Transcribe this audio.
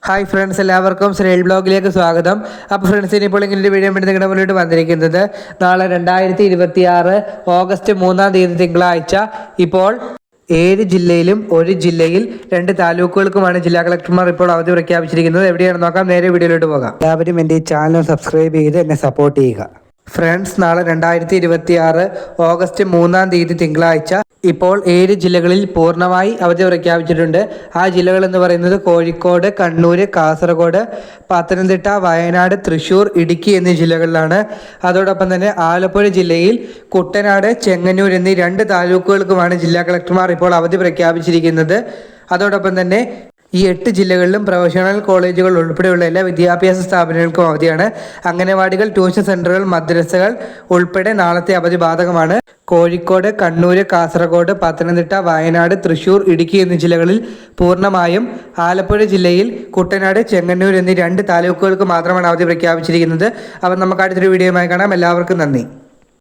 Hi friends, എല്ലാവർക്കും സ്രേൽ ബ്ലോഗിലേക്ക് സ്വാഗതം. അപ്പോൾ ഫ്രണ്ട്സ്, ഇനിയിപ്പോൾ ഇങ്ങനെ വീഡിയോ വേണ്ടി നിങ്ങളുടെ മുന്നിലോട്ട് വന്നിരിക്കുന്നത് നാളെ 2026 ഓഗസ്റ്റ് 3-ാം തീയതി തിങ്കളാഴ്ച ഇപ്പോൾ 7 ജില്ലയിലും 1 ജില്ലയിൽ 2 താലൂക്കുകൾക്കുമാണ് ജില്ലാ കളക്ടർമാർ ഇപ്പോൾ അവധി പ്രഖ്യാപിച്ചിരിക്കുന്നത്. എവിടെയാണെന്ന് നോക്കാം. നേരെ വീഡിയോയിലോട്ട് പോകാം. എല്ലാവരും എൻ്റെ ഈ ചാനൽ സബ്സ്ക്രൈബ് ചെയ്ത് എന്നെ സപ്പോർട്ട് ചെയ്യുക. ഫ്രണ്ട്സ്, നാളെ 2026 ഓഗസ്റ്റ് 3-ാം തീയതി തിങ്കളാഴ്ച ഇപ്പോൾ 7 ജില്ലകളിൽ പൂർണ്ണമായി അവധി പ്രഖ്യാപിച്ചിട്ടുണ്ട്. ആ ജില്ലകൾ എന്ന് പറയുന്നത് കോഴിക്കോട്, കണ്ണൂർ, കാസർഗോഡ്, പത്തനംതിട്ട, വയനാട്, തൃശ്ശൂർ, ഇടുക്കി എന്നീ ജില്ലകളിലാണ്. അതോടൊപ്പം തന്നെ ആലപ്പുഴ ജില്ലയിൽ കുട്ടനാട്, ചെങ്ങന്നൂർ എന്നീ 2 താലൂക്കുകൾക്കുമാണ് ജില്ലാ കളക്ടർമാർ ഇപ്പോൾ അവധി പ്രഖ്യാപിച്ചിരിക്കുന്നത്. അതോടൊപ്പം തന്നെ ഈ 8 ജില്ലകളിലും പ്രൊഫഷണൽ കോളേജുകൾ ഉൾപ്പെടെയുള്ള എല്ലാ വിദ്യാഭ്യാസ സ്ഥാപനങ്ങൾക്കും അവധിയാണ്. അംഗനവാടികൾ, ട്യൂഷൻ സെന്ററുകൾ, മദ്രസകൾ ഉൾപ്പെടെ നാളത്തെ അവധി ബാധകമാണ്. കോഴിക്കോട്, കണ്ണൂർ, കാസർഗോഡ്, പത്തനംതിട്ട, വയനാട്, തൃശ്ശൂർ, ഇടുക്കി എന്നീ ജില്ലകളിൽ പൂർണ്ണമായും, ആലപ്പുഴ ജില്ലയിൽ കുട്ടനാട്, ചെങ്ങന്നൂർ എന്നീ 2 താലൂക്കുകൾക്ക് മാത്രമാണ് അവധി പ്രഖ്യാപിച്ചിരിക്കുന്നത്. അപ്പം നമുക്ക് അടുത്തൊരു വീഡിയോയുമായി കാണാം. എല്ലാവർക്കും നന്ദി.